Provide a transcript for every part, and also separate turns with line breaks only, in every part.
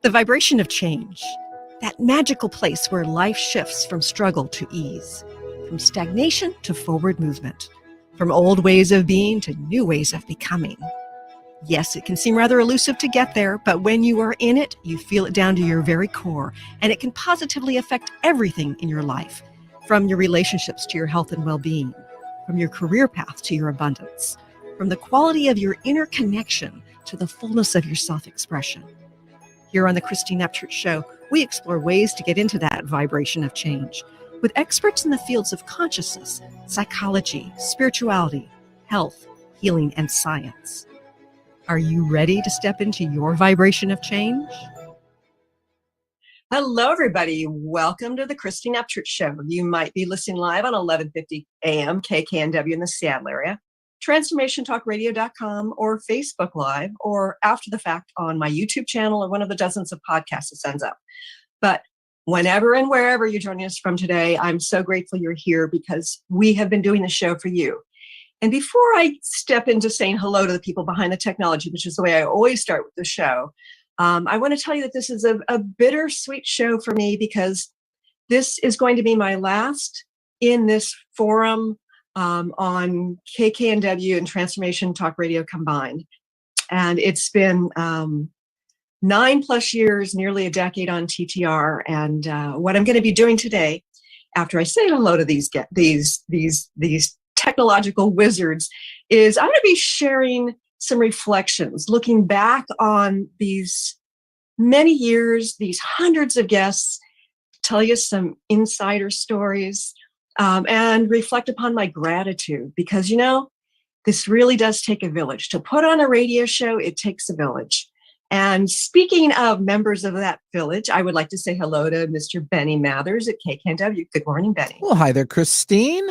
The vibration of change, that magical place where life shifts from struggle to ease, from stagnation to forward movement, from old ways of being to new ways of becoming. Yes, it can seem rather elusive to get there, but when you are in it, you feel it down to your very core, and it can positively affect everything in your life, from your relationships to your health and well-being, from your career path to your abundance, from the quality of your inner connection to the fullness of your self-expression. Here on the Upchurch Show, we explore ways to get into that vibration of change with experts in the fields of consciousness, psychology, spirituality, health, healing, and science. Are you ready to step into your vibration of change? Hello, everybody. Welcome to the Upchurch Show. You might be listening live on 1150 AM KKNW in the Seattle area, transformationtalkradio.com, or Facebook Live, or after the fact on my YouTube channel or one of the dozens of podcasts that sends up. But whenever and wherever you're joining us from today, I'm so grateful you're here because we have been doing the show for you. And before I step into saying hello to the people behind the technology, which is the way I always start with the show, I want to tell you that this is a bittersweet show for me because this is going to be my last in this forum on KKNW and Transformation Talk Radio combined. And it's been 9+ years, nearly a decade on TTR. And what I'm going to be doing today, after I say hello to these technological wizards, is I'm going to be sharing some reflections, looking back on these many years, these hundreds of guests, tell you some insider stories, and reflect upon my gratitude because, this really does take a village. To put on a radio show, it takes a village. And speaking of members of that village, I would like to say hello to Mr. Benny Mathers at KKNW. Good morning, Benny.
Well, hi there, Christine.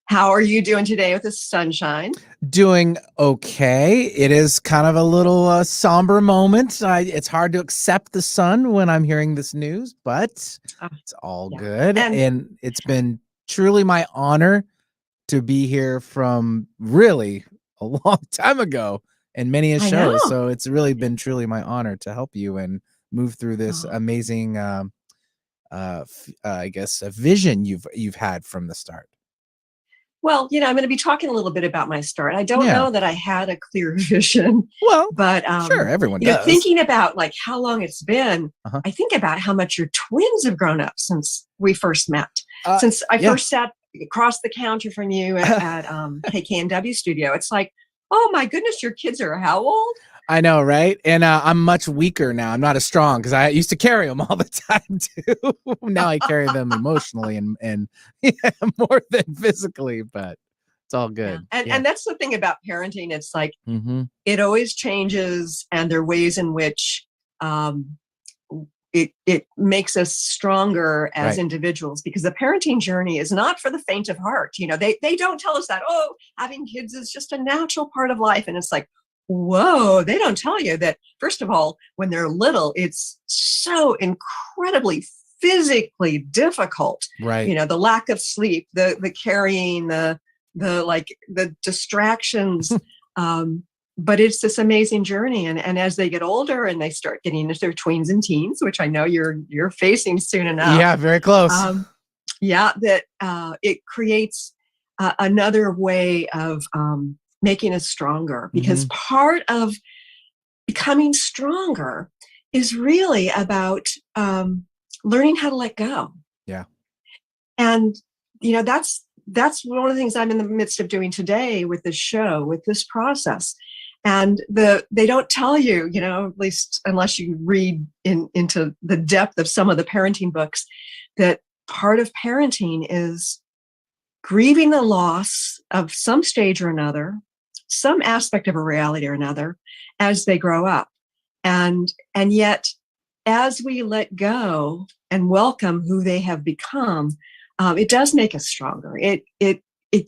How are you doing today with the sunshine?
Doing okay. It is kind of a little somber moment. It's hard to accept the sun when I'm hearing this news, but it's all good. And it's been truly my honor to be here from really a long time ago and many a show. So it's really been truly my honor to help you and move through this amazing, I guess, a vision you've had from the start.
Well, I'm going to be talking a little bit about my start. I don't know that I had a clear vision.
Well,
but
sure, everyone does.
Thinking about like how long it's been, I think about how much your twins have grown up since we first met. Since I first sat across the counter from you at KKNW studio, it's like, oh my goodness, your kids are how old?
I know, right? And I'm much weaker now. I'm not as strong because I used to carry them all the time too. Now I carry them emotionally and more than physically, but it's all good.
Yeah. And that's the thing about parenting. It's like it always changes, and there are ways in which it makes us stronger as individuals, because the parenting journey is not for the faint of heart. They don't tell us that, having kids is just a natural part of life. And it's like, whoa, they don't tell you that, first of all, when they're little, it's so incredibly physically difficult.
Right.
The lack of sleep, the carrying, the distractions. But it's this amazing journey. And as they get older and they start getting into their tweens and teens, which I know you're facing soon enough.
Yeah, very close.
It creates another way of making us stronger, because part of becoming stronger is really about learning how to let go.
Yeah. And,
that's one of the things I'm in the midst of doing today with this show, with this process. And they don't tell you, at least unless you read into the depth of some of the parenting books, that part of parenting is grieving the loss of some stage or another, some aspect of a reality or another as they grow up. And yet, as we let go and welcome who they have become, it does make us stronger. It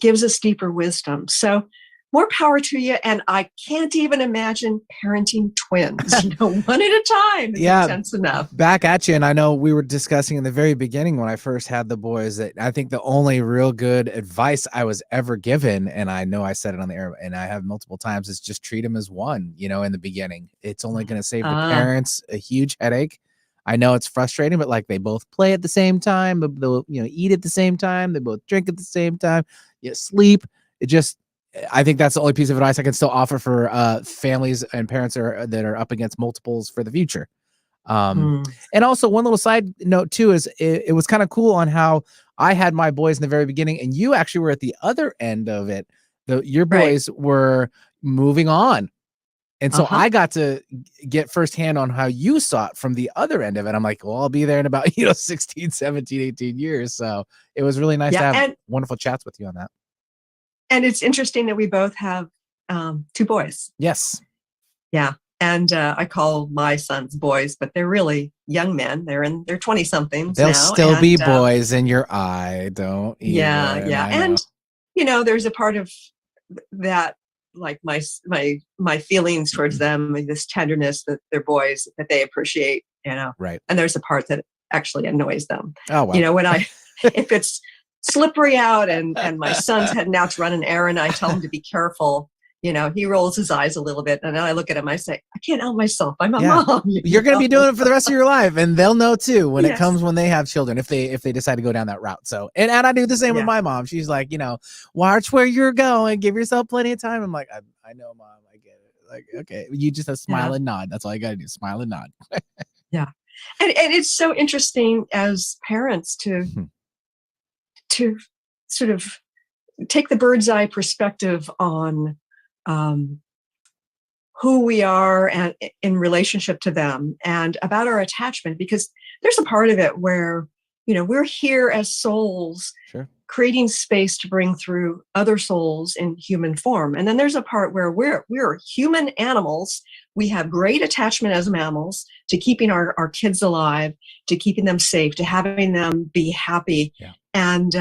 gives us deeper wisdom. So more power to you. And I can't even imagine parenting twins, one at a time. It's intense enough.
Back at you. And I know we were discussing in the very beginning when I first had the boys that I think the only real good advice I was ever given, and I know I said it on the air and I have multiple times, is just treat them as one, in the beginning. It's only going to save the parents a huge headache. I know it's frustrating, but like they both play at the same time, they'll eat at the same time, they both drink at the same time, sleep. I think that's the only piece of advice I can still offer for families and parents that are up against multiples for the future. And also one little side note too is it was kind of cool on how I had my boys in the very beginning, and you actually were at the other end of it. Your boys were moving on. And so I got to get firsthand on how you saw it from the other end of it. I'm like, well, I'll be there in about 16, 17, 18 years. So it was really nice to have wonderful chats with you on that.
And it's interesting that we both have 2 boys.
Yes.
Yeah. And I call my sons boys, but they're really young men. They're in their 20-somethings now.
They'll still be boys in your eye. Don't even.
Yeah. And, there's a part of that, like my feelings towards them, and this tenderness that they're boys, that they appreciate,
Right.
And there's a part that actually annoys them.
Oh, wow.
When if it's slippery out and my son's heading out to run an errand, I tell him to be careful. He rolls his eyes a little bit, and then I look at him, I say, I can't help myself. I'm a mom.
You're going to be doing it for the rest of your life, and they'll know too when it comes when they have children, if they decide to go down that route. So, and I do the same with my mom. She's like, watch where you're going, give yourself plenty of time. I'm like, I know, Mom, I get it. Like, okay, you just have smile and nod. That's all you got to do, smile and nod.
Yeah, and it's so interesting as parents to sort of take the bird's eye perspective on who we are and in relationship to them, and about our attachment, because there's a part of it where, we're here as souls, creating space to bring through other souls in human form. And then there's a part where we're human animals. We have great attachment as mammals to keeping our kids alive, to keeping them safe, to having them be happy.
Yeah.
And,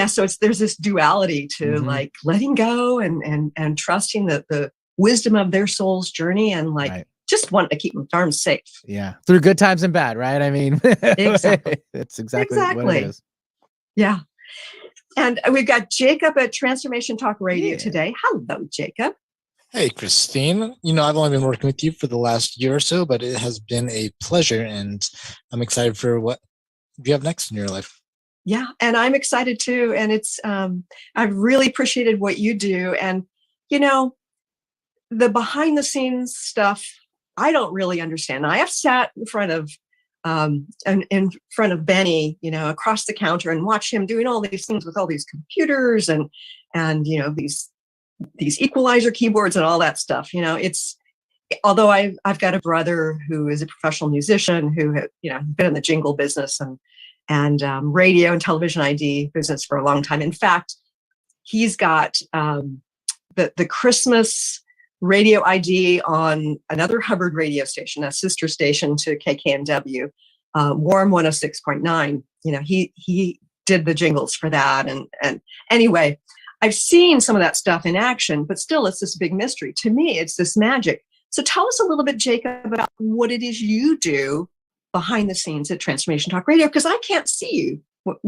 so there's this duality to like letting go and trusting the wisdom of their soul's journey, and just wanting to keep them darn safe.
Yeah. Through good times and bad, right? I mean,
exactly.
That's exactly what it is.
Yeah. And we've got Jacob at Transformation Talk Radio today. Hello, Jacob.
Hey, Christine. I've only been working with you for the last year or so, but it has been a pleasure, and I'm excited for what you have next in your life.
Yeah, and I'm excited too. And it's I've really appreciated what you do. And, the behind the scenes stuff, I don't really understand. I have sat in front of Benny, across the counter, and watch him doing all these things with all these computers and these equalizer keyboards and all that stuff. It's, although I've got a brother who is a professional musician who had, been in the jingle business and radio and television ID business for a long time. In fact, he's got the Christmas radio ID on another Hubbard radio station, a sister station to KKNW, Warm 106.9. He did the jingles for that. And anyway, I've seen some of that stuff in action, but still it's this big mystery. To me, it's this magic. So tell us a little bit, Jacob, about what it is you do behind the scenes at Transformation Talk Radio, because I can't see you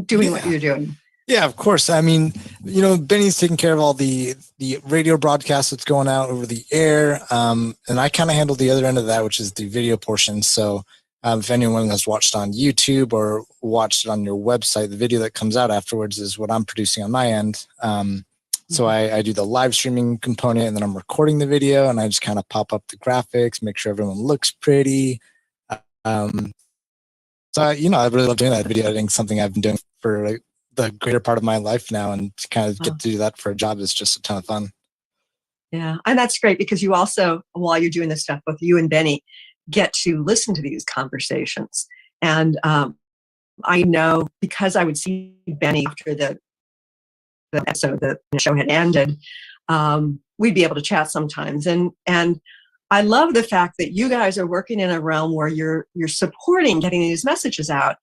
doing what you're doing.
Yeah, of course. I mean, Benny's taking care of all the radio broadcasts that's going out over the air. And I kind of handle the other end of that, which is the video portion. So if anyone has watched on YouTube or watched it on your website, the video that comes out afterwards is what I'm producing on my end. So I do the live streaming component, and then I'm recording the video, and I just kind of pop up the graphics, make sure everyone looks pretty. So I really love doing that. Video editing, something I've been doing for the greater part of my life now, and to kind of get to do that for a job is just a ton of fun.
Yeah, and that's great because you also, while you're doing this stuff, both you and Benny get to listen to these conversations. And I know, because I would see Benny after the episode, the show had ended, we'd be able to chat sometimes. And I love the fact that you guys are working in a realm where you're supporting getting these messages out.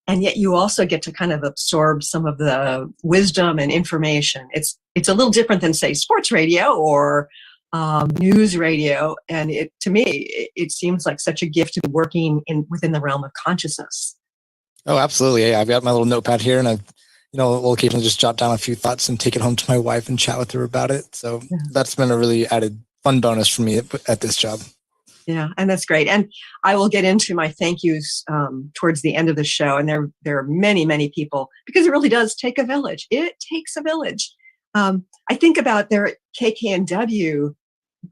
and yet you also get to kind of absorb some of the wisdom and information. It's a little different than, say, sports radio or news radio, and to me it seems like such a gift to be working within the realm of consciousness.
Oh, absolutely. Yeah, I've got my little notepad here, and we'll occasionally just jot down a few thoughts and take it home to my wife and chat with her about it. So that's been a really added fun bonus for me at this job.
Yeah, and that's great. And I will get into my thank yous towards the end of the show. And there are many, many people, because it really does take a village. It takes a village. I think about there at KKNW,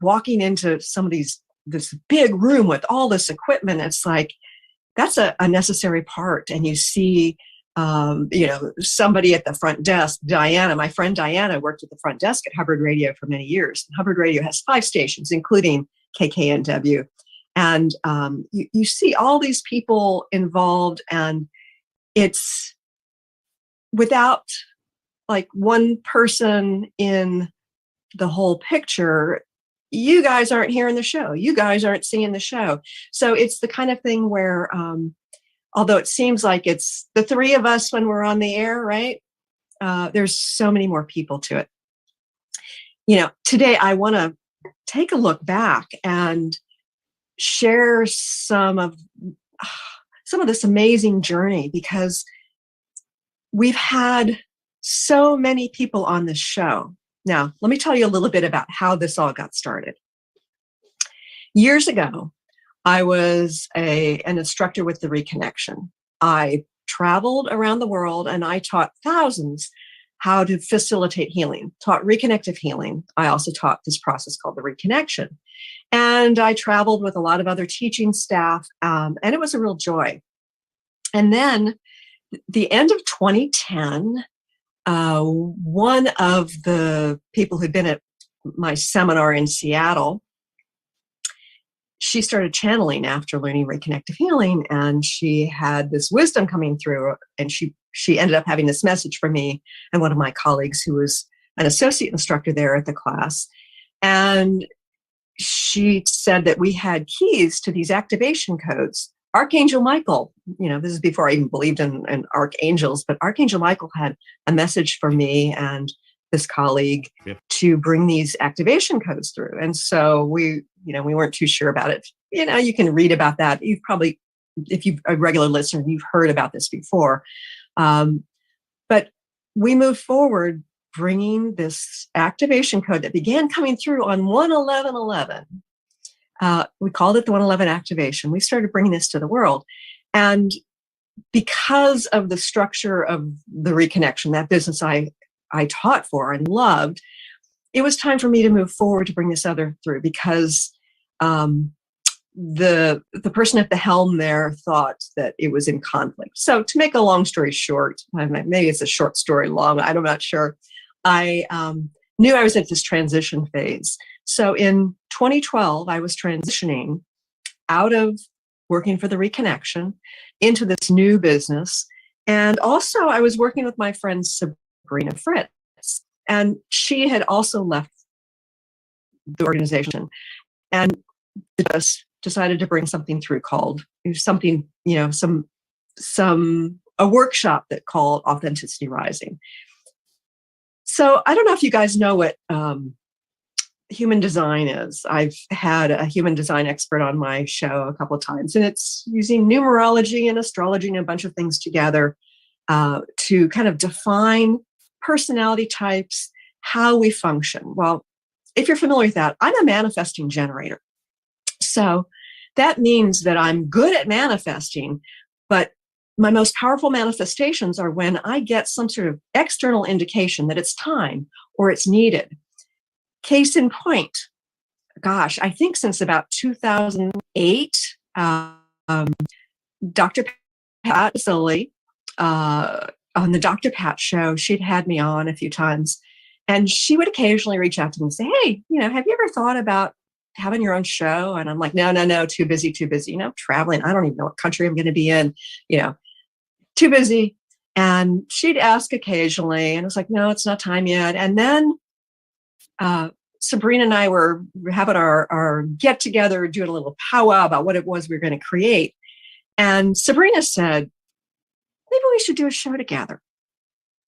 walking into this big room with all this equipment. It's like, that's a necessary part. And you see, somebody at the front desk, Diana, my friend Diana, worked at the front desk at Hubbard Radio for many years. And Hubbard Radio has 5 stations, including KKNW. And you see all these people involved, and it's without like one person in the whole picture, you guys aren't hearing the show. You guys aren't seeing the show. So it's the kind of thing where, although it seems like it's the 3 of us when we're on the air, right? There's so many more people to it. Today I want to take a look back and share some of this amazing journey, because we've had so many people on this show. Now, let me tell you a little bit about how this all got started. Years ago, I was an instructor with the Reconnection. I traveled around the world and I taught thousands how to facilitate healing, taught reconnective healing. I also taught this process called the Reconnection. And I traveled with a lot of other teaching staff, and it was a real joy. And then the end of 2010, one of the people who'd been at my seminar in Seattle, she started channeling after learning reconnective healing, and she had this wisdom coming through, and she ended up having this message for me and one of my colleagues who was an associate instructor there at the class. And she said that we had keys to these activation codes. Archangel Michael, this is before I even believed in archangels, but Archangel Michael had a message for me and this colleague to bring these activation codes through. And so we weren't too sure about it. You can read about that. You've probably, if you're a regular listener, you've heard about this before. But we moved forward bringing this activation code that began coming through on 1/11/11. We called it the 111 activation. We started bringing this to the world. And because of the structure of the Reconnection, that business I taught for and loved, it was time for me to move forward to bring this other through, because the person at the helm there thought that it was in conflict. So to make a long story short, maybe it's a short story long, I'm not sure. I knew I was at this transition phase. So in 2012, I was transitioning out of working for the Reconnection into this new business. And also I was working with my friend Sabrina Fritz, and she had also left the organization and just decided to bring something through called something, a workshop that called Authenticity Rising. So I don't know if you guys know what human design is. I've had a human design expert on my show a couple of times, and it's using numerology and astrology and a bunch of things together to kind of define personality types, how we function. Well, if you're familiar with that, I'm a manifesting generator. So that means that I'm good at manifesting, but my most powerful manifestations are when I get some sort of external indication that it's time or it's needed. Case in point, gosh, I think since about 2008, Dr. Pat Silly, on the Dr. Pat show, she'd had me on a few times, and she would occasionally reach out to me and say, hey, have you ever thought about having your own show? And I'm like, no, too busy, traveling. I don't even know what country I'm going to be in, too busy. And she'd ask occasionally, and it's like, no, it's not time yet. And then Sabrina and I were having our get together, doing a little powwow about what it was we were going to create. And Sabrina said, maybe we should do a show together.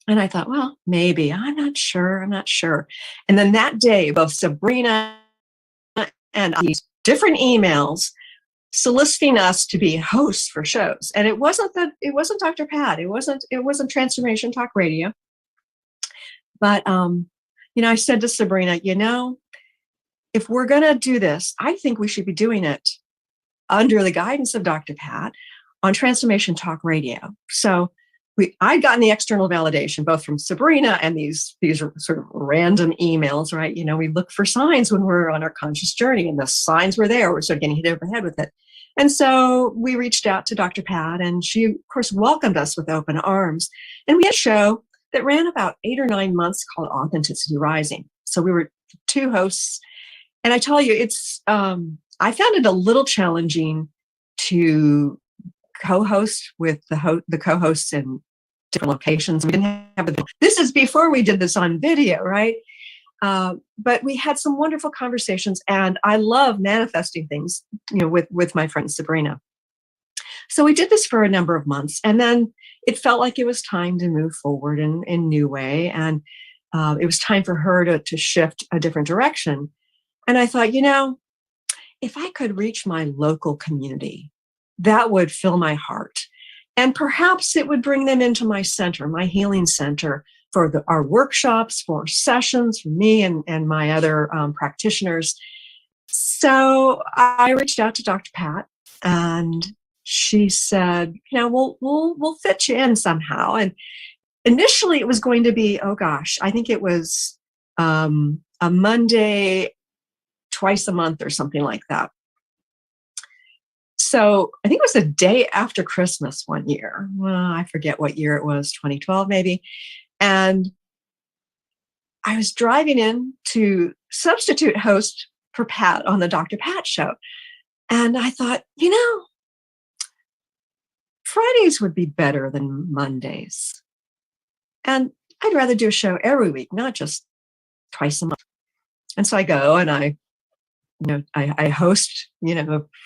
And I thought, well, maybe. I'm not sure. And then that day, both Sabrina and I different emails soliciting us to be hosts for shows. And it wasn't Dr. Pat. It wasn't Transformation Talk Radio. But, I said to Sabrina, if we're going to do this, I think we should be doing it under the guidance of Dr. Pat on Transformation Talk Radio. So I'd gotten the external validation, both from Sabrina and these sort of random emails, right? We look for signs when we're on our conscious journey, and the signs were there. We're sort of getting hit over the head with it. And so we reached out to Dr. Pat, and she, of course, welcomed us with open arms. And we had a show that ran about 8 or 9 months called Authenticity Rising. So we were 2 hosts. And I tell you, I found it a little challenging to co-host with the co-hosts in different locations. We didn't have this is before we did this on video, right? But we had some wonderful conversations, and I love manifesting things, with my friend Sabrina. So we did this for a number of months, and then it felt like it was time to move forward in a new way, and it was time for her to shift a different direction. And I thought, if I could reach my local community, that would fill my heart. And perhaps it would bring them into my center, my healing center, for our workshops, for sessions, for me and my other practitioners. So I reached out to Dr. Pat, and she said, we'll fit you in somehow. And initially it was going to be, I think it was a Monday, twice a month or something like that. So I think it was a day after Christmas one year. Well, I forget what year it was, 2012 maybe. And I was driving in to substitute host for Pat on the Dr. Pat show. And I thought, Fridays would be better than Mondays. And I'd rather do a show every week, not just twice a month. And so I go and I host,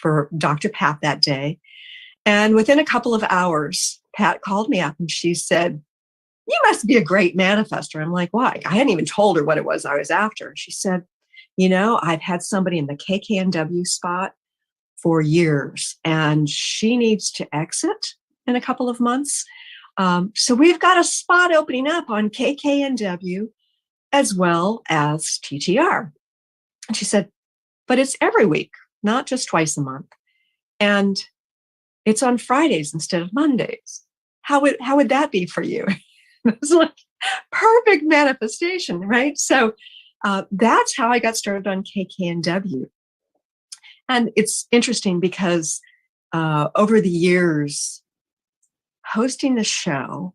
for Dr. Pat that day. And within a couple of hours, Pat called me up and she said, "You must be a great manifestor." I'm like, why? I hadn't even told her what it was I was after. She said, I've had somebody in the KKNW spot for years, and she needs to exit in a couple of months. So we've got a spot opening up on KKNW as well as TTR. And she said, but it's every week, not just twice a month. And it's on Fridays instead of Mondays. How would that be for you? It was like perfect manifestation, right? So that's how I got started on KKNW. And it's interesting because over the years, hosting the show,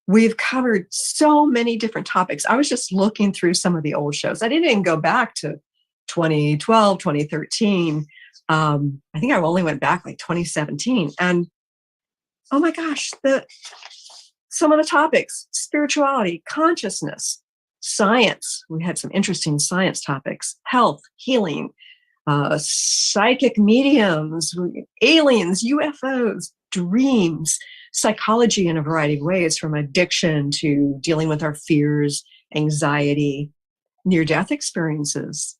we've covered so many different topics. I was just looking through some of the old shows. I didn't even go back to 2012, 2013. I think I only went back like 2017. And oh my gosh, some of the topics: spirituality, consciousness, science. We had some interesting science topics: health, healing, psychic mediums, aliens, UFOs, dreams, psychology in a variety of ways, from addiction to dealing with our fears, anxiety, near-death experiences,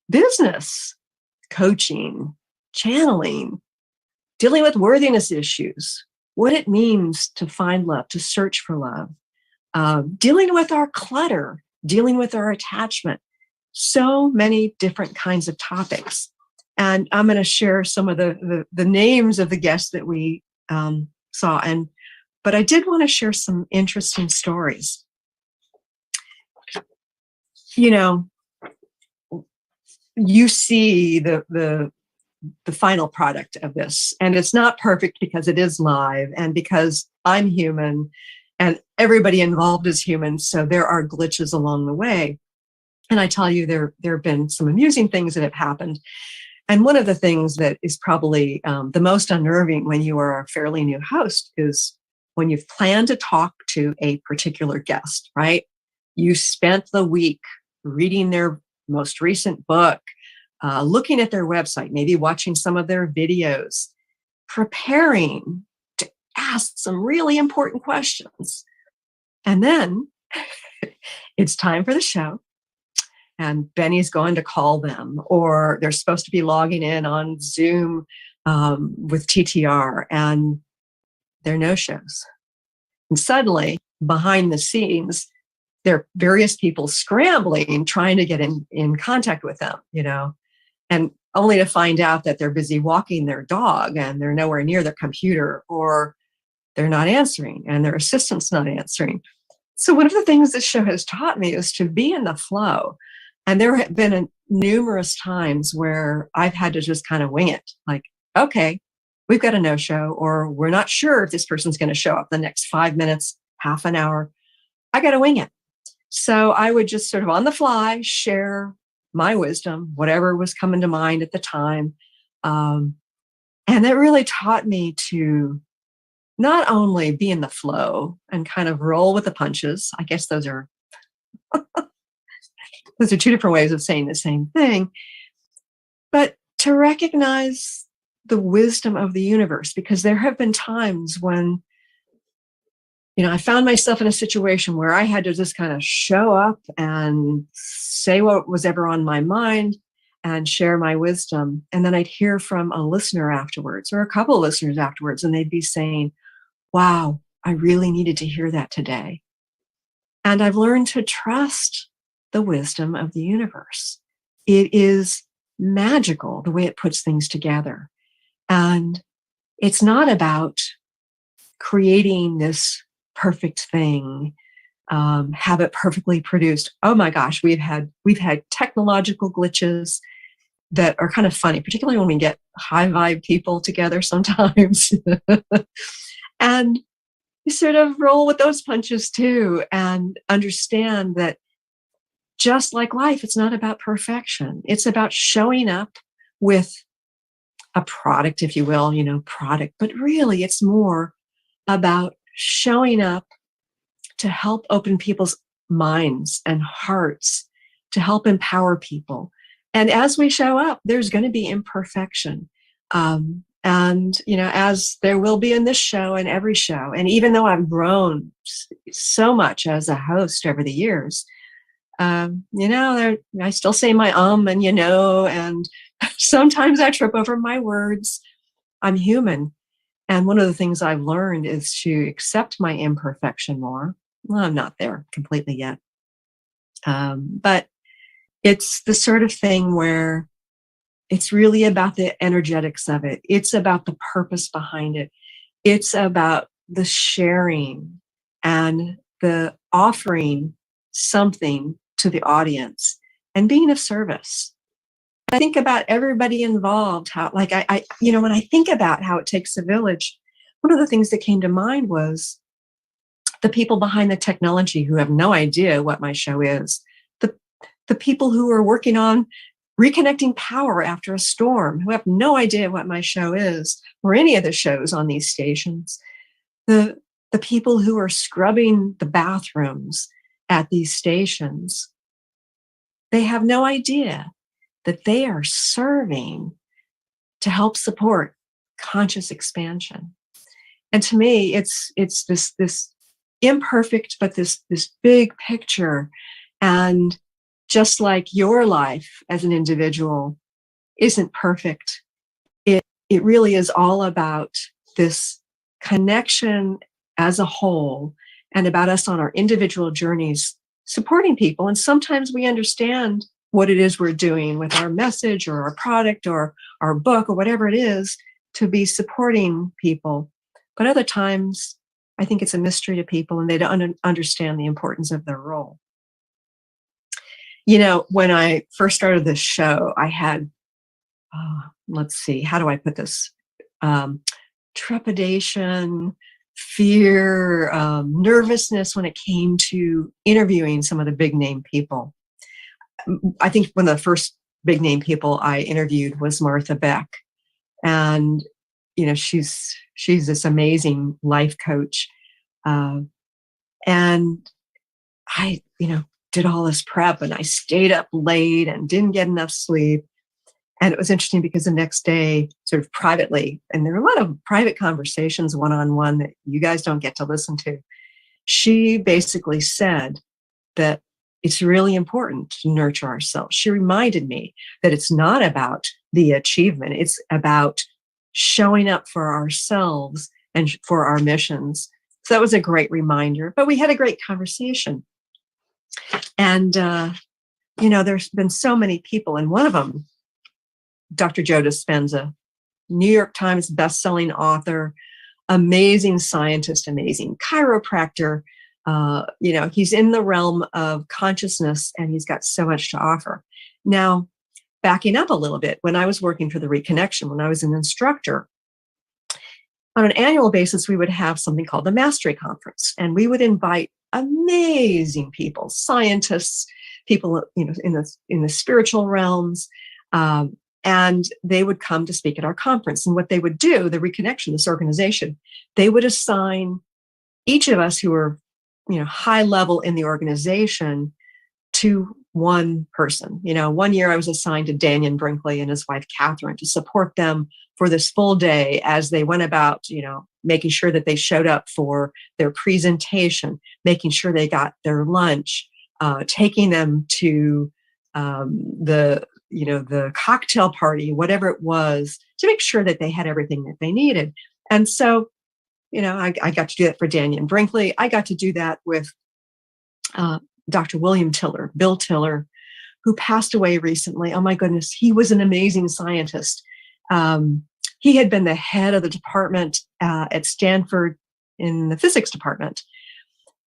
business, coaching, channeling, dealing with worthiness issues, what it means to find love, to search for love, dealing with our clutter, dealing with our attachment. So many different kinds of topics. And I'm going to share some of the names of the guests that we saw. But I did want to share some interesting stories. You see the final product of this, and it's not perfect because it is live and because I'm human and everybody involved is human. So there are glitches along the way. And I tell you, there have been some amusing things that have happened. And one of the things that is probably the most unnerving when you are a fairly new host is when you've planned to talk to a particular guest, right? You spent the week reading their most recent book, looking at their website, maybe watching some of their videos, preparing to ask some really important questions. And then it's time for the show. And Benny's going to call them, or they're supposed to be logging in on Zoom with TTR, and there are no shows. And suddenly, behind the scenes, there are various people scrambling, trying to get in contact with them, and only to find out that they're busy walking their dog and they're nowhere near their computer, or they're not answering and their assistant's not answering. So one of the things this show has taught me is to be in the flow. And there have been numerous times where I've had to just kind of wing it. Like, okay, we've got a no-show, or we're not sure if this person's going to show up the next 5 minutes, half an hour. I got to wing it. So I would just sort of on the fly share my wisdom, whatever was coming to mind at the time. And that really taught me to not only be in the flow and kind of roll with the punches. I guess those are two different ways of saying the same thing, but to recognize the wisdom of the universe, because there have been times when, I found myself in a situation where I had to just kind of show up and say what was ever on my mind and share my wisdom. And then I'd hear from a listener afterwards, or a couple of listeners afterwards, and they'd be saying, wow, I really needed to hear that today. And I've learned to trust the wisdom of the universe. It is magical the way it puts things together. And it's not about creating this perfect thing, have it perfectly produced. Oh my gosh, we've had technological glitches that are kind of funny, particularly when we get high vibe people together sometimes. And you sort of roll with those punches too, and understand that just like life, it's not about perfection. It's about showing up with a product, if you will, product, but really it's more about showing up to help open people's minds and hearts, to help empower people. And as we show up, there's going to be imperfection. And, as there will be in this show and every show, and even though I've grown so much as a host over the years, I still say my and and sometimes I trip over my words. I'm human. And one of the things I've learned is to accept my imperfection more. Well, I'm not there completely yet. But it's the sort of thing where it's really about the energetics of it. It's about the purpose behind it. It's about the sharing and the offering something to the audience and being of service. I think about everybody involved, how, like, when I think about how it takes a village, one of the things that came to mind was the people behind the technology who have no idea what my show is, the people who are working on reconnecting power after a storm, who have no idea what my show is, or any of the shows on these stations, the people who are scrubbing the bathrooms at these stations. They have no idea that they are serving to help support conscious expansion. And to me, it's this imperfect, but this big picture. And just like your life as an individual isn't perfect, it really is all about this connection as a whole, and about us on our individual journeys supporting people. And sometimes we understand what it is we're doing with our message or our product or our book or whatever it is, to be supporting people. But other times, I think it's a mystery to people, and they don't understand the importance of their role. When I first started this show, I had, let's see, how do I put this? Trepidation, fear, nervousness when it came to interviewing some of the big name people. I think one of the first big name people I interviewed was Martha Beck. And, she's this amazing life coach. And I, did all this prep, and I stayed up late and didn't get enough sleep. And it was interesting because the next day, sort of privately, and there were a lot of private conversations one-on-one that you guys don't get to listen to. She basically said that it's really important to nurture ourselves. She reminded me that it's not about the achievement. It's about showing up for ourselves and for our missions. So that was a great reminder, but we had a great conversation. And, there's been so many people, and one of them, Dr. Joe Dispenza, New York Times bestselling author, amazing scientist, amazing chiropractor. He's in the realm of consciousness, and he's got so much to offer. Now, backing up a little bit, when I was working for the Reconnection, when I was an instructor, on an annual basis, we would have something called the Mastery Conference, and we would invite amazing people, scientists, people in the spiritual realms, and they would come to speak at our conference. And what they would do, the Reconnection, this organization, they would assign each of us who were high level in the organization to one person. 1 year I was assigned to Daniel Brinkley and his wife Catherine to support them for this full day as they went about, making sure that they showed up for their presentation, making sure they got their lunch, taking them to the cocktail party, whatever it was, to make sure that they had everything that they needed. And so, I got to do that for Daniel Brinkley. I got to do that with Dr. William Tiller, Bill Tiller, who passed away recently. Oh my goodness, he was an amazing scientist. He had been the head of the department at Stanford in the physics department.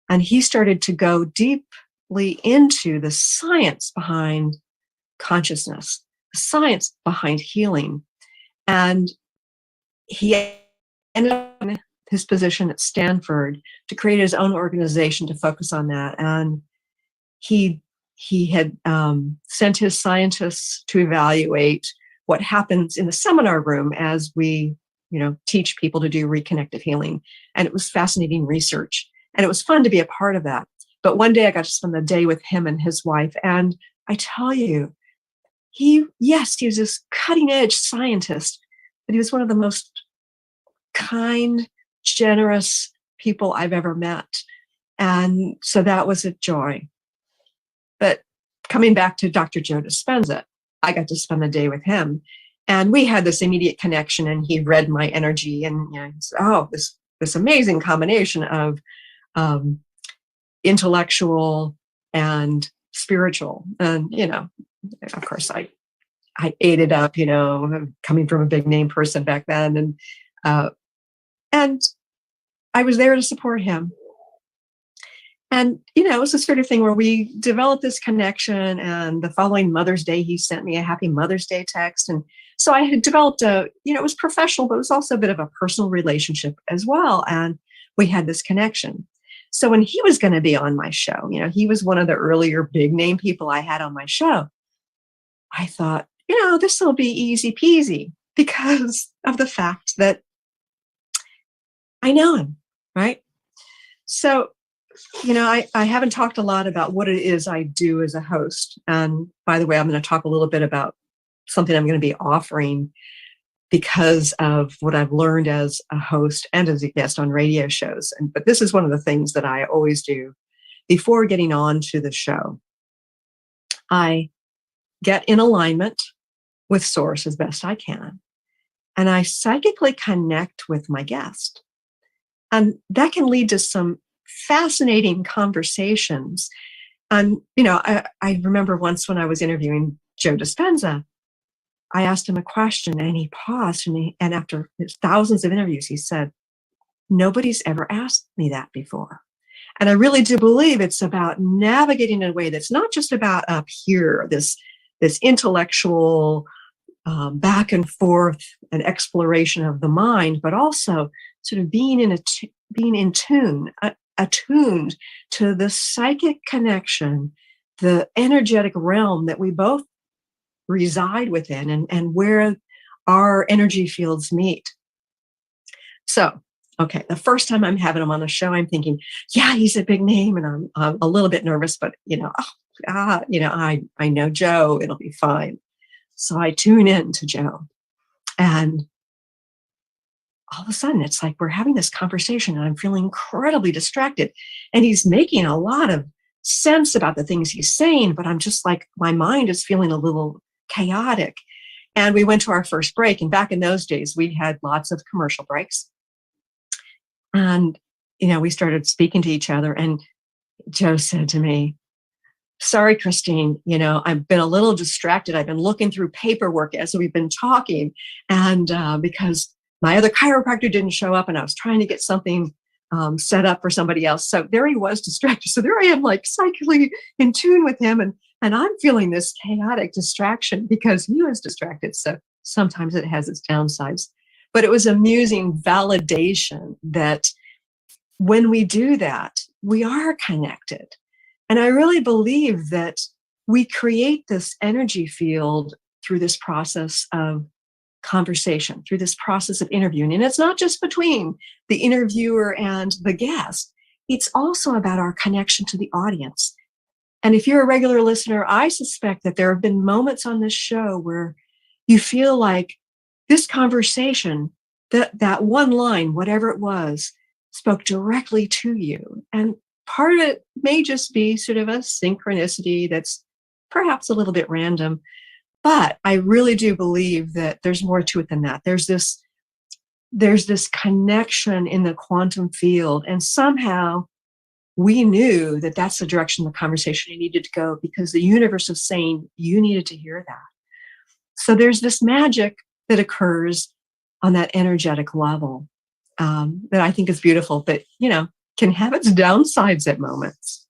And he started to go deeply into the science behind consciousness, the science behind healing. And he ended up in his position at Stanford to create his own organization to focus on that. And he had sent his scientists to evaluate what happens in the seminar room as we, teach people to do reconnective healing. And it was fascinating research. And it was fun to be a part of that. But one day I got to spend the day with him and his wife. And I tell you, he was this cutting edge scientist, but he was one of the most kind, generous people I've ever met. And so that was a joy. But coming back to Dr. Joe Dispenza, I got to spend the day with him, and we had this immediate connection, and he read my energy, and he said, this amazing combination of intellectual and spiritual. And, of course I ate it up, coming from a big name person back then. And I was there to support him. And, it was the sort of thing where we developed this connection, and the following Mother's Day, he sent me a Happy Mother's Day text. And so I had developed it was professional, but it was also a bit of a personal relationship as well. And we had this connection. So when he was going to be on my show, he was one of the earlier big name people I had on my show. I thought, this will be easy peasy because of the fact that I know him, right? So, I haven't talked a lot about what it is I do as a host. And by the way, I'm going to talk a little bit about something I'm going to be offering because of what I've learned as a host and as a guest on radio shows. But this is one of the things that I always do before getting on to the show. I get in alignment with Source as best I can, and I psychically connect with my guest. And that can lead to some fascinating conversations. And, I remember once when I was interviewing Joe Dispenza, I asked him a question and he paused, and after thousands of interviews, he said, "Nobody's ever asked me that before." And I really do believe it's about navigating in a way that's not just about up here, this intellectual back and forth and exploration of the mind, but also sort of being in tune, attuned to the psychic connection, the energetic realm that we both reside within, and where our energy fields meet. So, okay, the first time I'm having him on the show, I'm thinking, yeah, he's a big name, and I'm a little bit nervous, but I know Joe, it'll be fine. So I tune in to Joe, and all of a sudden it's like we're having this conversation and I'm feeling incredibly distracted. And he's making a lot of sense about the things he's saying, but I'm just like, my mind is feeling a little chaotic. And we went to our first break. And back in those days, we had lots of commercial breaks. And, we started speaking to each other. And Joe said to me, "Sorry, Christine, I've been a little distracted. I've been looking through paperwork as we've been talking. And because my other chiropractor didn't show up and I was trying to get something set up for somebody else." So there he was, distracted. So there I am, like psychically in tune with him. And I'm feeling this chaotic distraction because he was distracted. So sometimes it has its downsides. But it was amusing validation that when we do that, we are connected. And I really believe that we create this energy field through this process of conversation, through this process of interviewing. And it's not just between the interviewer and the guest. It's also about our connection to the audience. And if you're a regular listener, I suspect that there have been moments on this show where you feel like this conversation, that one line, whatever it was, spoke directly to you. And part of it may just be sort of a synchronicity that's perhaps a little bit random. But I really do believe that there's more to it than that. There's this connection in the quantum field. And somehow we knew that that's the direction the conversation needed to go because the universe was saying you needed to hear that. So there's this magic that occurs on that energetic level that I think is beautiful, but, can have its downsides at moments.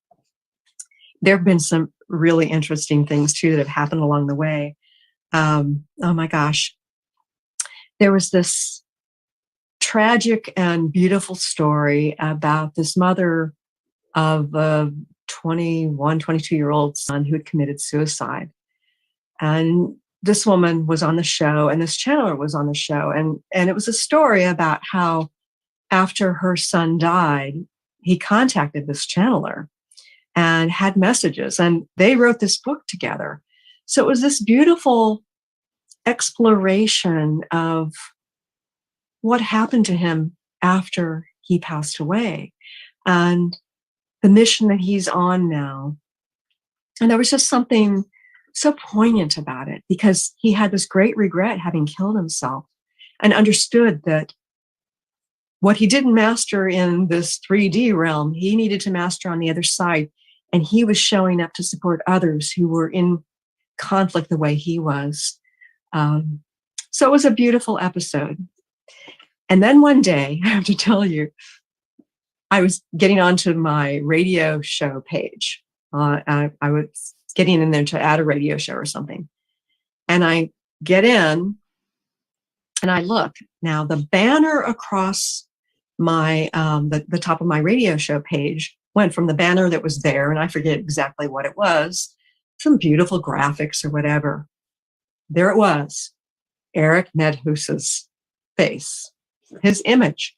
There have been some really interesting things too that have happened along the way. Oh my gosh. There was this tragic and beautiful story about this mother of a 21, 22-year-old son who had committed suicide. And this woman was on the show and this channeler was on the show. And it was a story about how after her son died, he contacted this channeler and had messages, and they wrote this book together. So it was this beautiful exploration of what happened to him after he passed away and the mission that he's on now. And there was just something so poignant about it because he had this great regret having killed himself and understood that what he didn't master in this 3D realm, he needed to master on the other side. And he was showing up to support others who were in conflict the way he was. So it was a beautiful episode. And then one day, I have to tell you, I was getting onto my radio show page. I was getting in there to add a radio show or something. And I get in and I look. Now, the banner across my the top of my radio show page went from the banner that was there, and I forget exactly what it was, some beautiful graphics or whatever. There it was, Eric Medhus's face. His image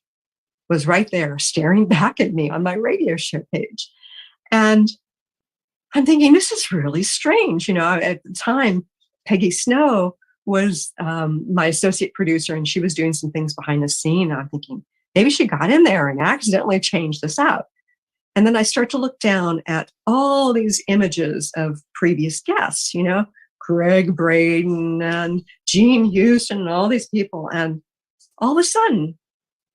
was right there staring back at me on my radio show page. And I'm thinking, this is really strange. At the time, Peggy Snow was my associate producer, and she was doing some things behind the scene. And I'm thinking, maybe she got in there and accidentally changed this out. And then I start to look down at all these images of previous guests, Greg Braden and Gene Houston and all these people. And all of a sudden,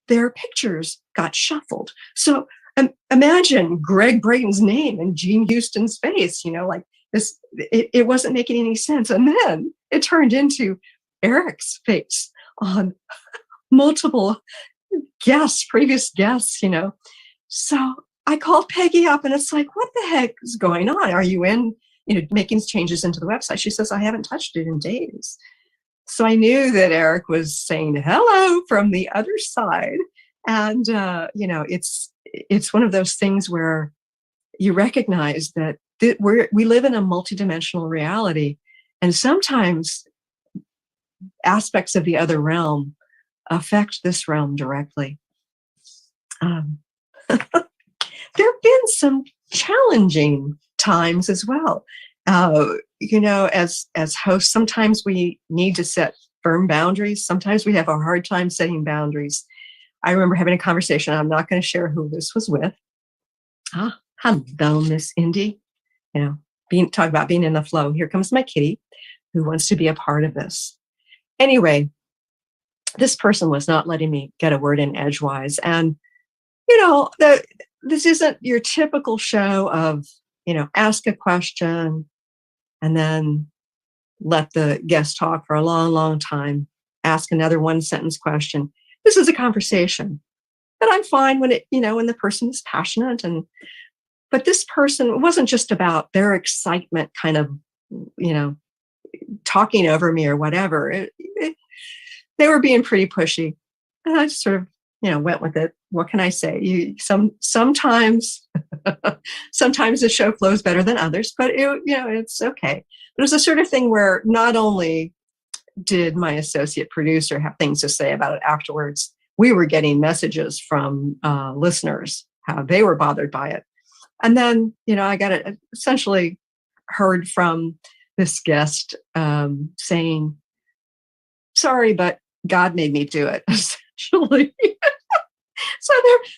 their pictures got shuffled. So imagine Greg Braden's name and Gene Houston's face, like this, it wasn't making any sense. And then it turned into Eric's face on multiple guests, previous guests, So I called Peggy up and it's like, what the heck is going on? Are you making changes into the website? She says, I haven't touched it in days. So I knew that Eric was saying hello from the other side. And, it's one of those things where you recognize that we live in a multidimensional reality. And sometimes aspects of the other realm affect this realm directly. There have been some challenging times as well. As hosts, sometimes we need to set firm boundaries. Sometimes we have a hard time setting boundaries. I remember having a conversation. I'm not going to share who this was with. Hello, Miss Indy. Talk about being in the flow. Here comes my kitty who wants to be a part of this. Anyway, this person was not letting me get a word in edgewise. And, this isn't your typical show of, ask a question and then let the guest talk for a long, long time, ask another one sentence question. This is a conversation. And I'm fine when when the person is passionate. But this person, it wasn't just about their excitement kind of, talking over me or whatever. They were being pretty pushy. And I just sort of, went with it. What can I say? Sometimes the show flows better than others, but it's okay. But it was the sort of thing where not only did my associate producer have things to say about it afterwards, we were getting messages from listeners, how they were bothered by it. And then, I got essentially heard from this guest saying, sorry, but God made me do it, essentially. So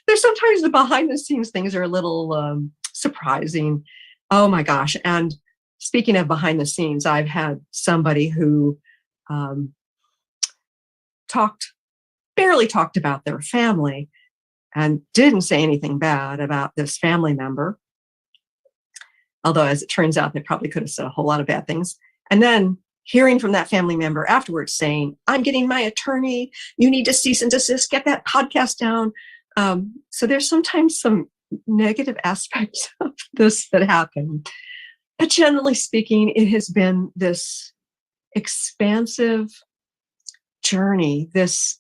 there's sometimes the behind the scenes things are a little surprising. Oh my gosh. And speaking of behind the scenes, I've had somebody who barely talked about their family and didn't say anything bad about this family member. Although, as it turns out, they probably could have said a whole lot of bad things. And then hearing from that family member afterwards saying, I'm getting my attorney, you need to cease and desist, get that podcast down. So there's sometimes some negative aspects of this that happen. But generally speaking, it has been this expansive journey, this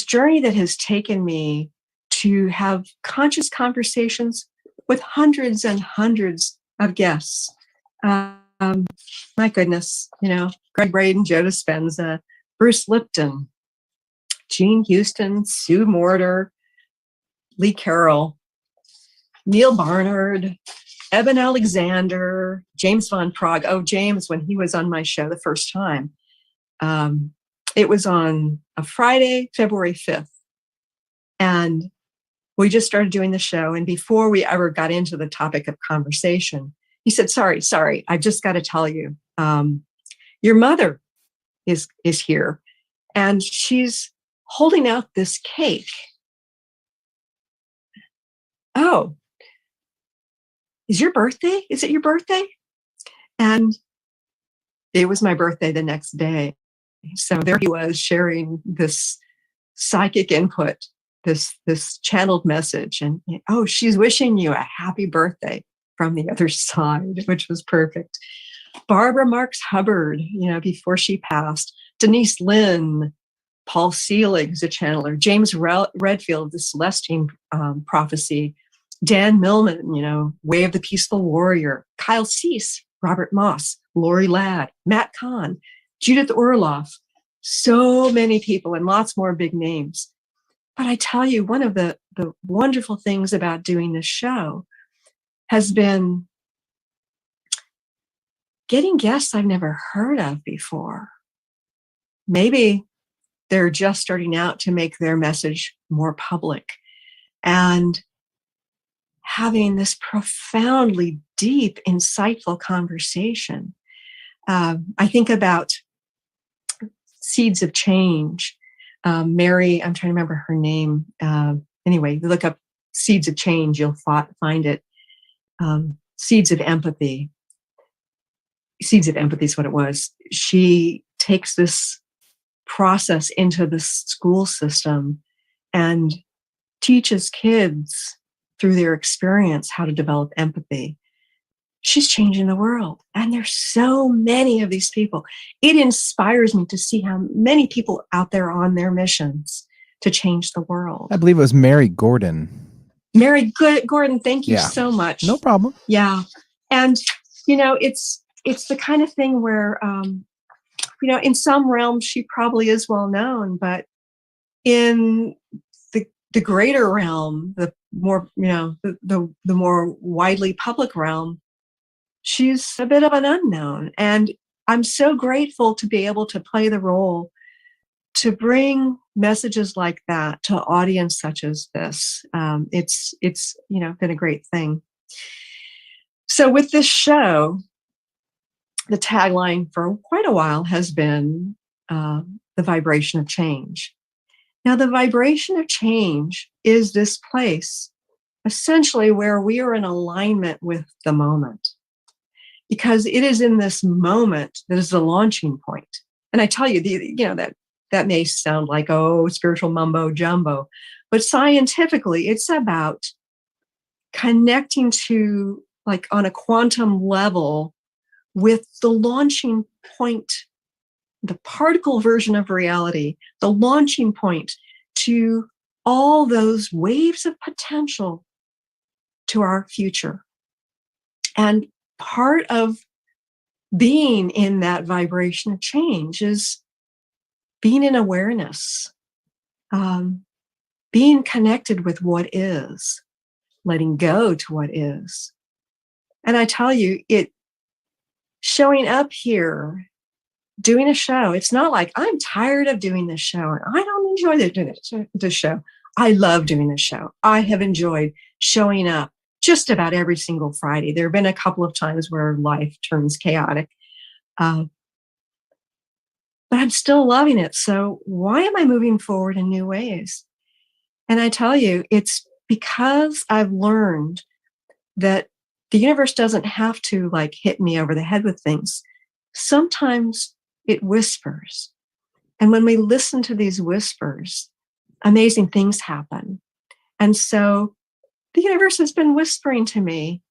journey that has taken me to have conscious conversations with hundreds and hundreds of guests. My goodness, Greg Braden, Joe Dispenza, Bruce Lipton, Gene Houston, Sue Morter, Lee Carroll, Neil Barnard, Eben Alexander, James Von Prague. Oh, James, when he was on my show the first time, it was on a Friday, February 5th. And we just started doing the show. And before we ever got into the topic of conversation, he said, sorry, I've just got to tell you, your mother is here and she's holding out this cake. Oh, is your birthday? Is it your birthday? And it was my birthday the next day. So there he was sharing this psychic input, this channeled message. And, she's wishing you a happy birthday from the other side, which was perfect. Barbara Marks Hubbard, before she passed, Denise Lynn, Paul Selig, who's a channeler, James Redfield, the Celestine prophecy, Dan Millman, Way of the Peaceful Warrior, Kyle Cease, Robert Moss, Lori Ladd, Matt Kahn, Judith Orloff, so many people and lots more big names. But I tell you, one of the wonderful things about doing this show has been getting guests I've never heard of before. Maybe they're just starting out to make their message more public and having this profoundly deep, insightful conversation. I think about Seeds of Change. Mary, I'm trying to remember her name. Anyway, you look up Seeds of Change, you'll find it. Seeds of Empathy. Seeds of Empathy is what it was. She takes this process into the school system and teaches kids through their experience how to develop empathy. She's changing the world. And there's so many of these people. It inspires me to see how many people out there on their missions to change the world.
I believe it was Mary Gordon.
Mary Gordon, thank you so much.
No problem.
Yeah. And, it's the kind of thing where, in some realms, she probably is well known, but in the greater realm, the more, the more widely public realm, she's a bit of an unknown. And I'm so grateful to be able to play the role to bring messages like that to an audience such as this. It's been a great thing. So with this show, the tagline for quite a while has been the vibration of change. Now, the vibration of change is this place essentially where we are in alignment with the moment, because it is in this moment that is the launching point. And I tell you, that may sound like, spiritual mumbo jumbo, but scientifically, it's about connecting to, like, on a quantum level with the launching point, the particle version of reality, the launching point to all those waves of potential to our future. And part of being in that vibration of change is being in awareness, being connected with what is, letting go to what is. And I tell you, showing up here, doing a show, it's not like I'm tired of doing this show and I don't enjoy doing this show. I love doing this show. I have enjoyed showing up just about every single Friday. There have been a couple of times where life turns chaotic, but I'm still loving it. So why am I moving forward in new ways? And I tell you, it's because I've learned that the universe doesn't have to, like, hit me over the head with things. Sometimes it whispers. And when we listen to these whispers, amazing things happen. And so the universe has been whispering to me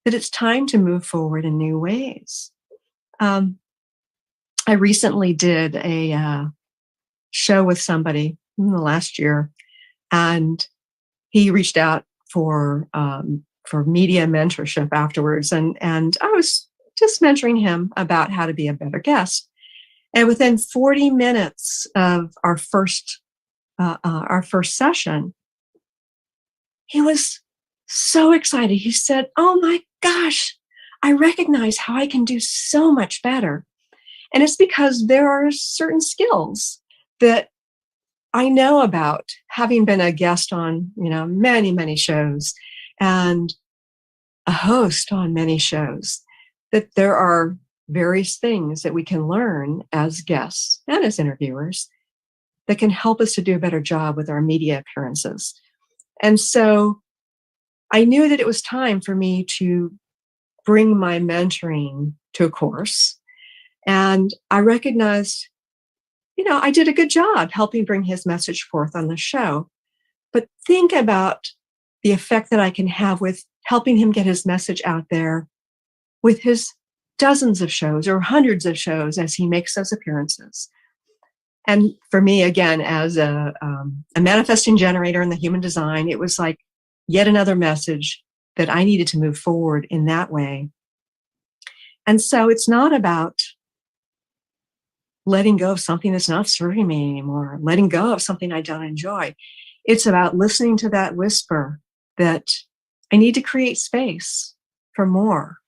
that it's time to move forward in new ways. I recently did a show with somebody in the last year, and he reached out for media mentorship afterwards, and I was just mentoring him about how to be a better guest. And within 40 minutes of our first session, he was so excited. He said, "Oh my gosh, I recognize how I can do so much better." And it's because there are certain skills that I know about, having been a guest on, many, many shows and a host on many shows, that there are various things that we can learn as guests and as interviewers that can help us to do a better job with our media appearances. And so I knew that it was time for me to bring my mentoring to a course. And I recognized, I did a good job helping bring his message forth on the show. But think about the effect that I can have with helping him get his message out there with his dozens of shows or hundreds of shows as he makes those appearances. And for me, again, as a manifesting generator in the human design, it was like yet another message that I needed to move forward in that way. And so it's not about letting go of something that's not serving me anymore, letting go of something I don't enjoy. It's about listening to that whisper that I need to create space for more.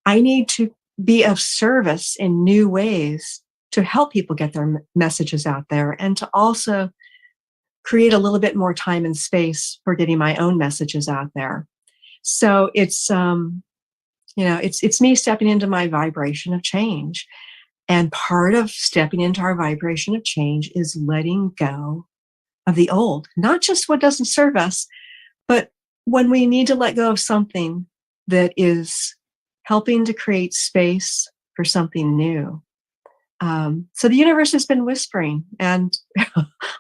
I need to be of service in new ways to help people get their messages out there, and to also create a little bit more time and space for getting my own messages out there. So it's, it's me stepping into my vibration of change. And part of stepping into our vibration of change is letting go of the old, not just what doesn't serve us, but when we need to let go of something that is helping to create space for something new. So the universe has been whispering, and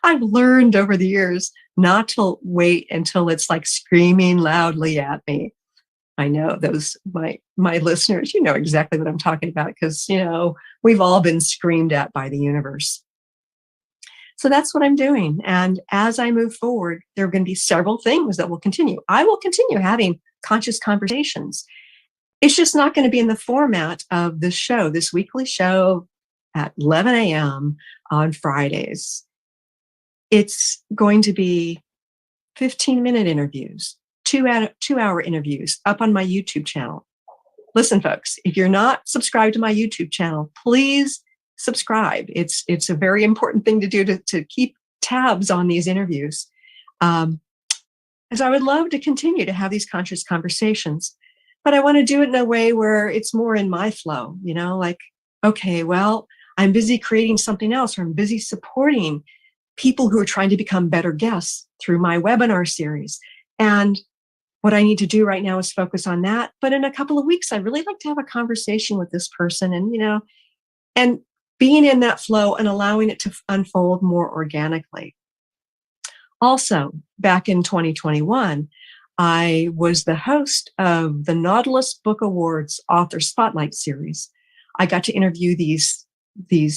I've learned over the years not to wait until it's like screaming loudly at me. I know those, my listeners, you know exactly what I'm talking about, because, we've all been screamed at by the universe. So that's what I'm doing. And as I move forward, there are going to be several things that will continue. I will continue having conscious conversations. It's just not going to be in the format of this show, this weekly show at 11 a.m. on Fridays. It's going to be 15-minute interviews, 2-hour interviews up on my YouTube channel. listen, folks, if you're not subscribed to my YouTube channel, please subscribe. It's a very important thing to do to keep tabs on these interviews. As I would love to continue to have these conscious conversations, but I want to do it in a way where it's more in my flow, like, okay, well, I'm busy creating something else, or I'm busy supporting people who are trying to become better guests through my webinar series. And what I need to do right now is focus on that. But in a couple of weeks, I'd really like to have a conversation with this person and being in that flow and allowing it to unfold more organically. Also, back in 2021, I was the host of the Nautilus Book Awards Author Spotlight Series. I got to interview these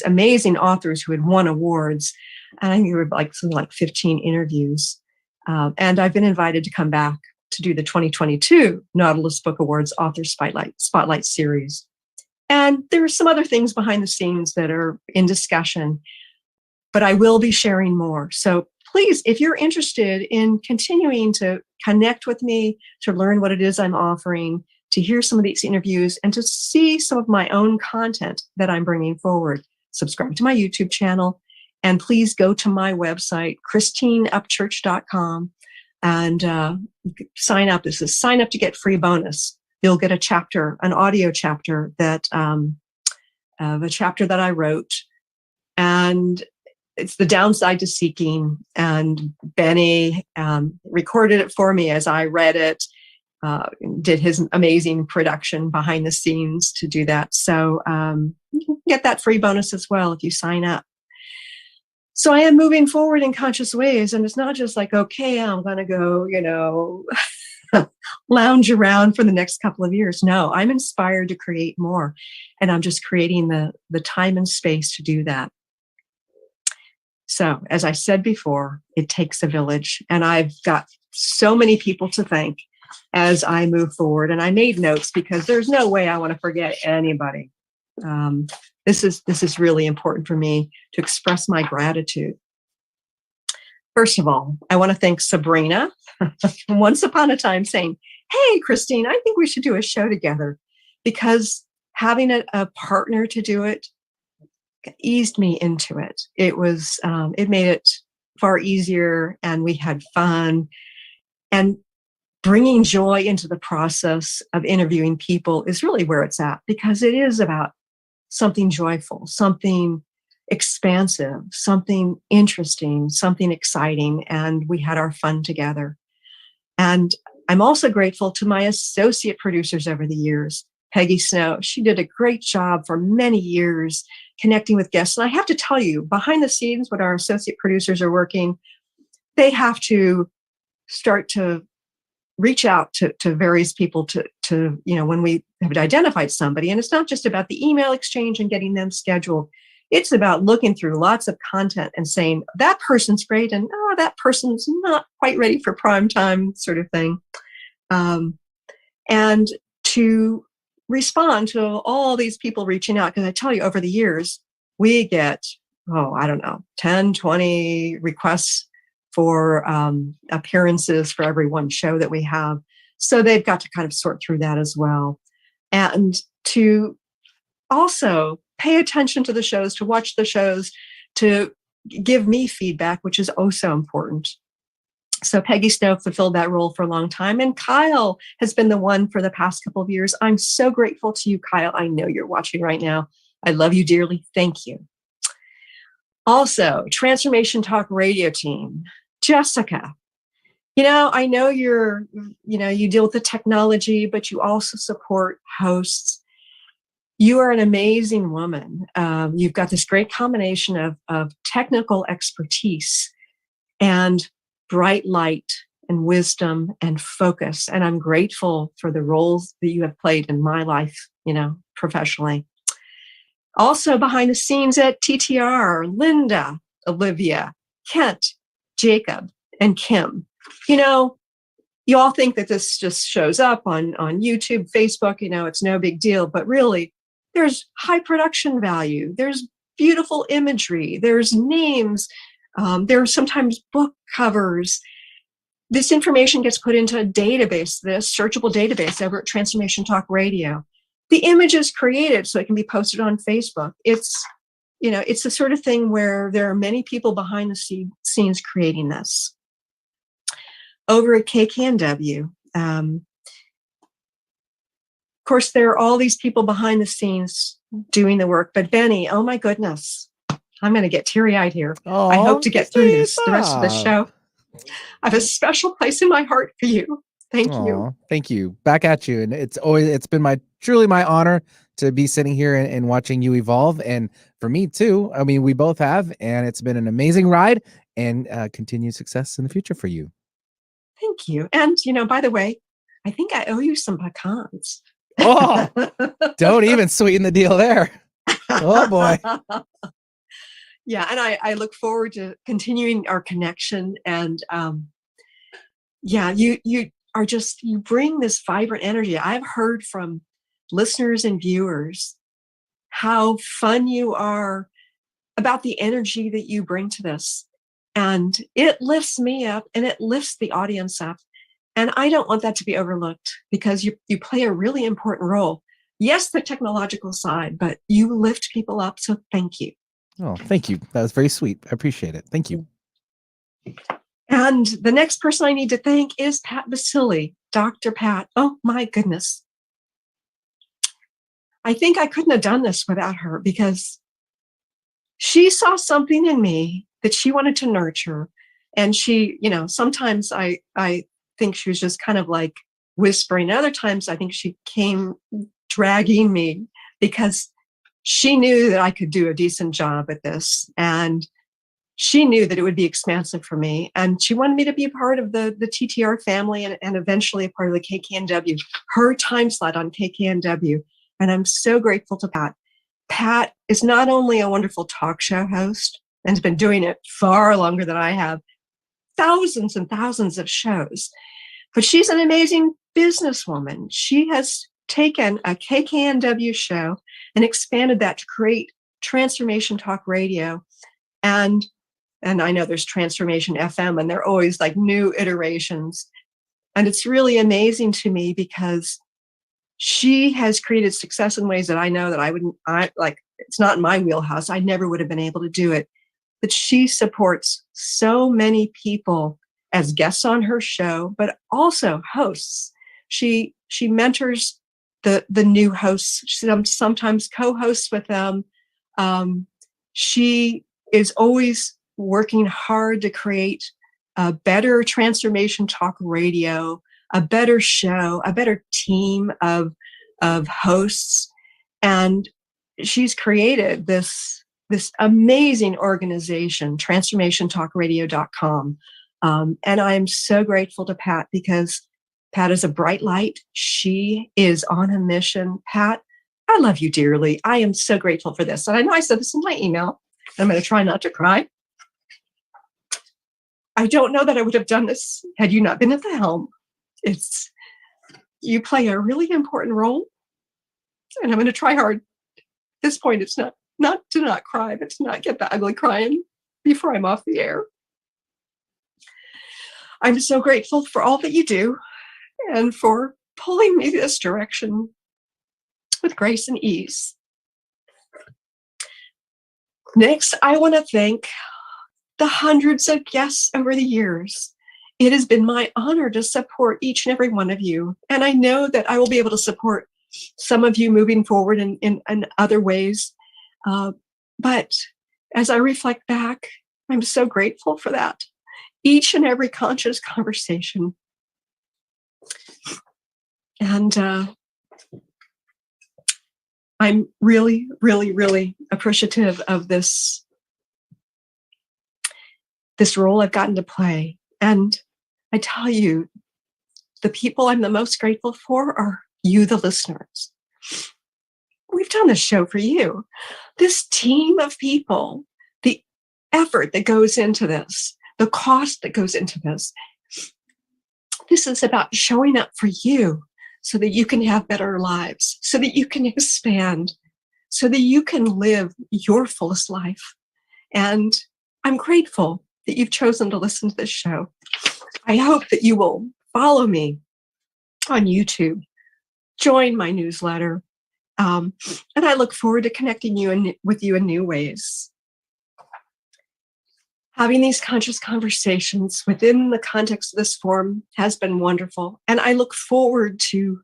amazing authors who had won awards. And I think there were something like 15 interviews. And I've been invited to come back to do the 2022 Nautilus Book Awards Author Spotlight Series. And there are some other things behind the scenes that are in discussion, but I will be sharing more. So please, if you're interested in continuing to connect with me, to learn what it is I'm offering, to hear some of these interviews, and to see some of my own content that I'm bringing forward, subscribe to my YouTube channel, and please go to my website, christineupchurch.com, and sign up. This is sign up to get free bonus. You'll get a chapter, an audio chapter that the chapter that I wrote, and it's the downside to seeking. And Benny recorded it for me as I read it. Did his amazing production behind the scenes to do that. So you can get that free bonus as well if you sign up. So I am moving forward in conscious ways, and it's not just like, okay, I'm going to go, lounge around for the next couple of years. No, I'm inspired to create more, and I'm just creating the time and space to do that. So as I said before, it takes a village, and I've got so many people to thank as I move forward. And I made notes because there's no way I want to forget anybody. This is really important for me to express my gratitude. First of all, I want to thank Sabrina, once upon a time saying, hey, Christine, I think we should do a show together, because having a partner to do it eased me into it. It was, it made it far easier, and we had fun. And bringing joy into the process of interviewing people is really where it's at, because it is about something joyful, something expansive, something interesting, something exciting. And we had our fun together. And I'm also grateful to my associate producers over the years. Peggy Snow, she did a great job for many years connecting with guests. And I have to tell you, behind the scenes, when our associate producers are working, they have to start to reach out to various people to when we have identified somebody. And it's not just about the email exchange and getting them scheduled. It's about looking through lots of content and saying, that person's great, and that person's not quite ready for prime time, sort of thing. And to respond to all these people reaching out, because I tell you, over the years, we get, 10, 20 requests for appearances for every one show that we have. So they've got to kind of sort through that as well. And to also pay attention to the shows, to watch the shows, to give me feedback, which is oh so important. So Peggy Snow fulfilled that role for a long time. And Kyle has been the one for the past couple of years. I'm so grateful to you, Kyle. I know you're watching right now. I love you dearly. Thank you. Also, Transformation Talk Radio team, Jessica. I know you deal with the technology, but you also support hosts. You are an amazing woman. You've got this great combination of technical expertise and bright light and wisdom and focus. And I'm grateful for the roles that you have played in my life, professionally. Also behind the scenes at TTR, Linda, Olivia, Kent, Jacob, and Kim. You all think that this just shows up on YouTube, Facebook, it's no big deal, but really there's high production value. There's beautiful imagery. There's names. There are sometimes book covers. This information gets put into a database, this searchable database over at Transformation Talk Radio. the image is created so it can be posted on Facebook. It's, it's the sort of thing where there are many people behind the scenes creating this. Over at KKNW, of course, there are all these people behind the scenes doing the work. But Benny, oh my goodness, I'm going to get teary-eyed here.
Oh,
I hope to get through the rest of the show. I have a special place in my heart for you. Thank you.
Thank you. Back at you. And it's been truly my honor to be sitting here and watching you evolve. And for me too, I mean, we both have, and it's been an amazing ride, and continued success in the future for you.
Thank you. And, by the way, I think I owe you some pecans.
Oh, don't even sweeten the deal there. Oh boy.
Yeah. And I look forward to continuing our connection. And you bring this vibrant energy. I've heard from listeners and viewers how fun you are, about the energy that you bring to this. And it lifts me up and it lifts the audience up. And I don't want that to be overlooked, because you play a really important role. Yes, the technological side, but you lift people up. So thank you.
Oh, thank you. That was very sweet. I appreciate it. Thank you.
And the next person I need to thank is Pat Basili, Dr. Pat. Oh my goodness. I think I couldn't have done this without her, because she saw something in me that she wanted to nurture. And she, sometimes I think she was just kind of like whispering. Other times I think she came dragging me, because she knew that I could do a decent job at this. And she knew that it would be expansive for me. And she wanted me to be a part of the TTR family, and eventually a part of the KKNW, her time slot on KKNW. And I'm so grateful to Pat. Pat is not only a wonderful talk show host, and has been doing it far longer than I have, thousands and thousands of shows, but she's an amazing businesswoman. She has taken a KKNW show and expanded that to create Transformation Talk Radio. And I know there's Transformation FM, and they're always like new iterations. And it's really amazing to me, because she has created success in ways that I know that it's not in my wheelhouse. I never would have been able to do it. But she supports so many people as guests on her show, but also hosts. She mentors the new hosts. She sometimes co-hosts with them. She is always working hard to create a better Transformation Talk Radio, a better show, a better team of hosts. And she's created this amazing organization, transformationtalkradio.com. And I'm so grateful to Pat, because Pat is a bright light. She is on a mission. Pat, I love you dearly. I am so grateful for this. And I know I said this in my email. I'm going to try not to cry. I don't know that I would have done this had you not been at the helm. You play a really important role, and I'm going to try hard. At this point, it's not to not cry, but to not get the ugly crying before I'm off the air. I'm so grateful for all that you do, and for pulling me this direction with grace and ease. Next, I want to thank the hundreds of guests over the years. It has been my honor to support each and every one of you. And I know that I will be able to support some of you moving forward in other ways. But as I reflect back, I'm so grateful for that. Each and every conscious conversation. And I'm really, really, really appreciative of this role I've gotten to play. And I tell you, the people I'm the most grateful for are you, the listeners. We've done this show for you. This team of people, the effort that goes into this, the cost that goes into this. This is about showing up for you so that you can have better lives, so that you can expand, so that you can live your fullest life. And I'm grateful that you've chosen to listen to this show. I hope that you will follow me on YouTube, join my newsletter, And I look forward to connecting with you in new ways. Having these conscious conversations within the context of this forum has been wonderful. And I look forward to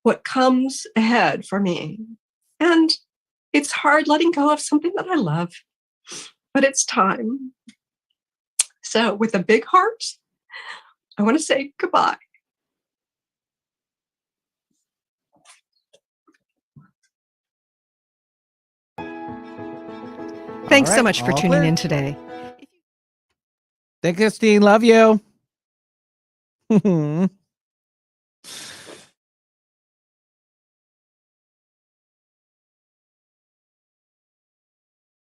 what comes ahead for me. And it's hard letting go of something that I love, but it's time. So with a big heart, I want to say goodbye. Thanks so much for tuning in today.
Thank you, Christine. Love you.